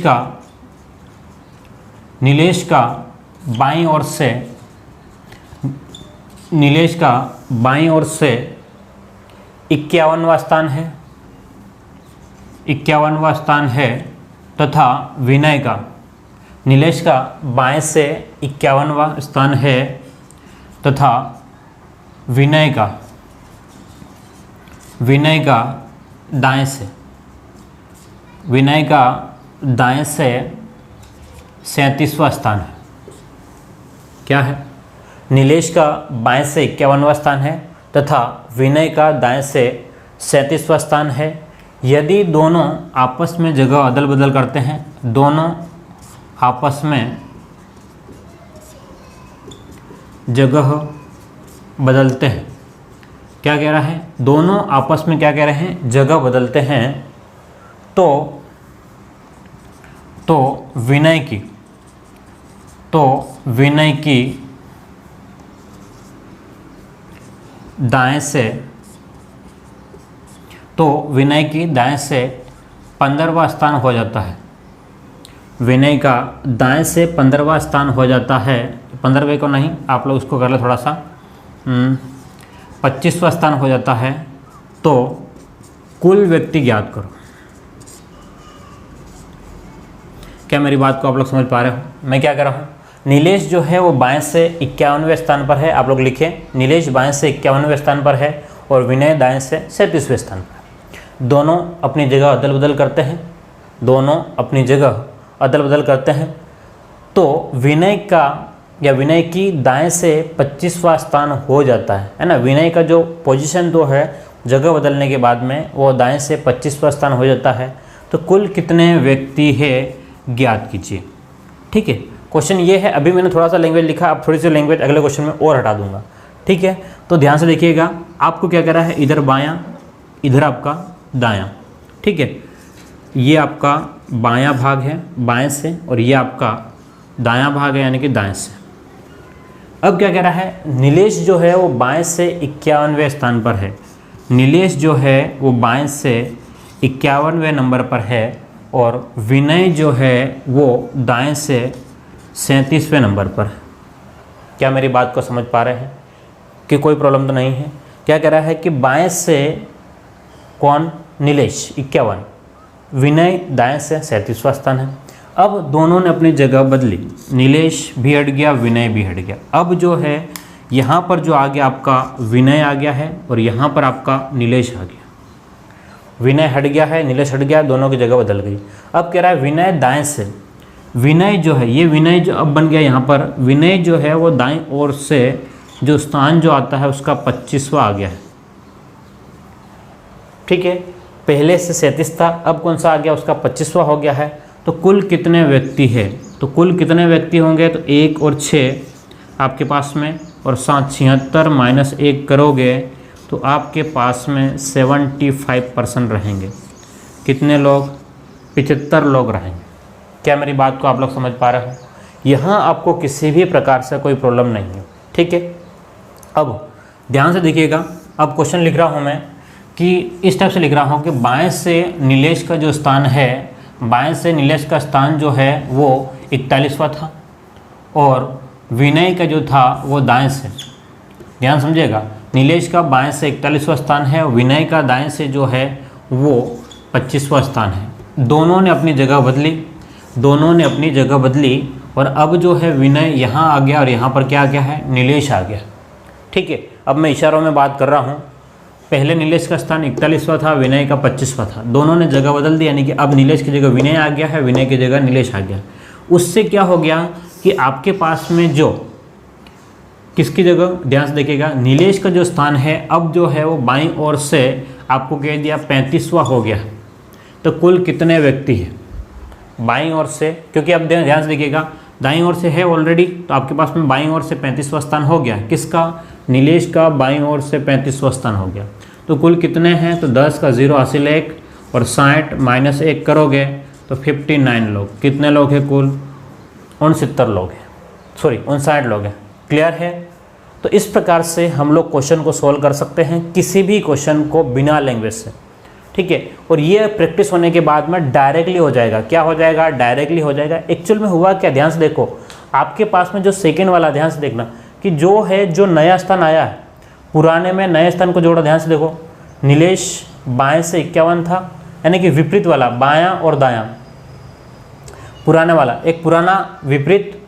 का बाईं ओर से, नीलेश का बाईं ओर से 51वां स्थान है, 51वां स्थान है, तथा विनय का, नीलेश का बाएं से 51वां स्थान है, तथा विनय का दाएं से, विनय का दाएं से 37वां स्थान है। क्या है, नीलेश का बाएं से 51वां स्थान है तथा विनय का दाएं से 37वां स्थान है। यदि दोनों आपस में जगह अदल बदल करते हैं, दोनों आपस में जगह बदलते हैं, क्या कह रहा है, दोनों आपस में क्या कह रहे हैं, जगह बदलते हैं, तो विनय की दाएं से 15वां स्थान हो जाता है। विनय का दाएं से 15वां स्थान हो जाता है, 15वें को नहीं, आप लोग उसको कर ले थोड़ा सा, 25वां स्थान हो जाता है। तो कुल व्यक्ति ज्ञात करो। क्या मेरी बात को आप लोग समझ पा रहे हो? मैं क्या कर रहा हूँ, नीलेश जो है वो बाएं से 51वें स्थान पर है, आप लोग लिखें, नीलेश बाएं से 51वें स्थान पर है और विनय दाएं से 37वें स्थान पर है। दोनों अपनी जगह अदल बदल करते हैं, दोनों अपनी जगह अदल बदल करते हैं, तो विनय का या विनय की दाएं से 25वां स्थान हो जाता है ना। विनय का जो पोजीशन तो है जगह बदलने के बाद में वो दाएं से 25वां स्थान हो जाता है। तो कुल कितने व्यक्ति है ज्ञात कीजिए, ठीक है। क्वेश्चन ये है, अभी मैंने थोड़ा सा लैंग्वेज लिखा, अब थोड़ी सी लैंग्वेज अगले क्वेश्चन में और हटा दूंगा, ठीक है। तो ध्यान से देखिएगा, आपको क्या कह रहा है, इधर बायां, इधर आपका दायां, ठीक है। ये आपका बायां भाग है बाएं से और ये आपका दायां भाग है यानी कि दाएं से। अब क्या कह रहा है, नीलेश जो है वो बाएं से 51वें स्थान पर है, नीलेश जो है वो बाएं से 51वें नंबर पर है और विनय जो है वो दाएं से 37वें नंबर पर है। क्या मेरी बात को समझ पा रहे हैं कि कोई प्रॉब्लम तो नहीं है? क्या कह रहा है कि बाएं से कौन, नीलेश 51, विनय दाएं से 37वां स्थान है। अब दोनों ने अपनी जगह बदली, नीलेश भी हट गया, विनय भी हट गया। अब जो है यहाँ पर जो आ गया आपका विनय आ गया है और यहाँ पर आपका नीलेश आ गया। विनय हट गया है, नीलेश हट गया, दोनों की जगह बदल गई। अब कह रहा है विनय दाएं से, विनय जो है ये विनय जो अब बन गया यहाँ पर, विनय जो है वो दाएं ओर से जो स्थान जो आता है उसका 25वां आ गया है। ठीक है, पहले से 37 था, अब कौन सा आ गया, उसका 25वां हो गया है। तो कुल कितने व्यक्ति है, तो कुल कितने व्यक्ति होंगे, तो 1 और 6 आपके पास में, और 76 माइनस 1 करोगे तो आपके पास में 75% रहेंगे। कितने लोग, 75 लोग रहेंगे। क्या मेरी बात को आप लोग समझ पा रहे हो? यहाँ आपको किसी भी प्रकार से कोई प्रॉब्लम नहीं है। ठीक है, अब ध्यान से देखिएगा, अब क्वेश्चन लिख रहा हूँ मैं कि इस टाइप से लिख रहा हूँ कि बाएं से नीलेश का जो स्थान है, बाएं से नीलेश का स्थान जो है वो 41वां था, और विनय का जो था वो दाएं से, ध्यान समझिएगा, नीलेश का बाएं से 41वां स्थान है, विनय का दाएं से जो है वो 25वां स्थान है। दोनों ने अपनी जगह बदली, दोनों ने अपनी जगह बदली, और अब जो है विनय यहाँ आ गया और यहाँ पर क्या आ गया है, नीलेश आ गया। ठीक है, अब मैं इशारों में बात कर रहा हूँ। पहले नीलेश का स्थान 41वां था, विनय का 25वां था, दोनों ने जगह बदल दी, यानी कि अब नीलेश की जगह विनय आ गया है, विनय की जगह नीलेश आ गया। उससे क्या हो गया कि आपके पास में जो किसकी जगह, ध्यान से देखिएगा, नीलेश का जो स्थान है अब जो है वो बाईं ओर से आपको कह दिया 35वां हो गया। तो कुल कितने व्यक्ति हैं बाईं ओर से, क्योंकि अब ध्यान से देखिएगा दाईं ओर से है ऑलरेडी, तो आपके पास में बाईं ओर से 35वां स्थान हो गया। किसका, नीलेश का बाईं ओर से 35वां स्थान हो गया। तो कुल कितने हैं, तो 10 का 0 हासिल 1 और 60 माइनस 1 करोगे तो 59 लोग। कितने लोग हैं कुल, 69 लोग हैं, सॉरी 59 लोग हैं। क्लियर है? तो इस प्रकार से हम लोग क्वेश्चन को सॉल्व कर सकते हैं, किसी भी क्वेश्चन को बिना लैंग्वेज से। ठीक है, और ये प्रैक्टिस होने के बाद में डायरेक्टली हो जाएगा। क्या हो जाएगा, डायरेक्टली हो जाएगा। एक्चुअल में हुआ क्या, ध्यान से देखो, आपके पास में जो सेकेंड वाला, ध्यान से देखना कि जो है, जो नया स्थान आया है, पुराने में नए स्थान को जोड़ा। ध्यान से देखो, नीलेश बाएं से 51 था, यानी कि विपरीत वाला, बायां और दायां, पुराने वाला, एक पुराना विपरीत,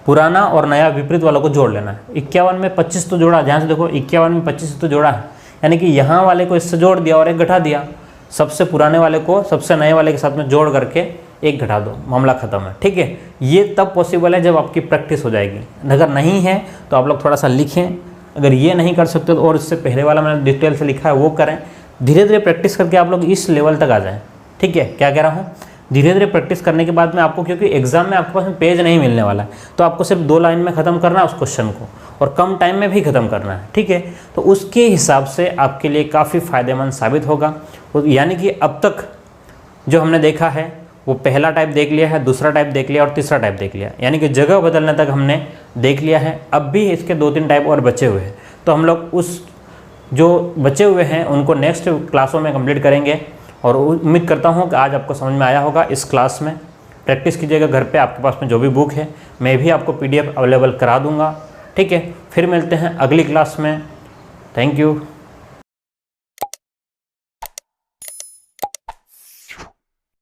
पुराना और नया विपरीत वालों को जोड़ लेना है। 51 में 25 तो जोड़ा, ध्यान से देखो 51 में 25 तो जोड़ा है, यानी कि यहाँ वाले को इससे जोड़ दिया और एक घटा दिया। सबसे पुराने वाले को सबसे नए वाले के साथ में जोड़ करके एक घटा दो, मामला ख़त्म है। ठीक है, ये तब पॉसिबल है जब आपकी प्रैक्टिस हो जाएगी। अगर नहीं है तो आप लोग थोड़ा सा लिखें, अगर ये नहीं कर सकते तो और इससे पहले वाला मैंने डिटेल से लिखा है वो करें। धीरे धीरे प्रैक्टिस करके आप लोग इस लेवल तक आ जाएँ। ठीक है, क्या कह रहा हूँ, धीरे धीरे प्रैक्टिस करने के बाद में आपको, क्योंकि एग्जाम में आपके पास में पेज नहीं मिलने वाला है, तो आपको सिर्फ 2 लाइन में ख़त्म करना है उस क्वेश्चन को, और कम टाइम में भी ख़त्म करना है। ठीक है, तो उसके हिसाब से आपके लिए काफ़ी फ़ायदेमंद साबित होगा। यानी कि अब तक जो हमने देखा है वो पहला टाइप देख लिया है, दूसरा टाइप देख लिया और तीसरा टाइप देख लिया, यानी कि जगह बदलने तक हमने देख लिया है। अब भी इसके 2-3 टाइप और बचे हुए हैं, तो हम लोग उस जो बचे हुए हैं उनको नेक्स्ट क्लासों में कंप्लीट करेंगे। और उम्मीद करता हूँ कि आज आपको समझ में आया होगा। इस क्लास में प्रैक्टिस कीजिएगा घर पे, आपके पास में जो भी बुक है मैं भी आपको PDF अवेलेबल करा दूँगा। ठीक है, फिर मिलते हैं अगली क्लास में। Thank you.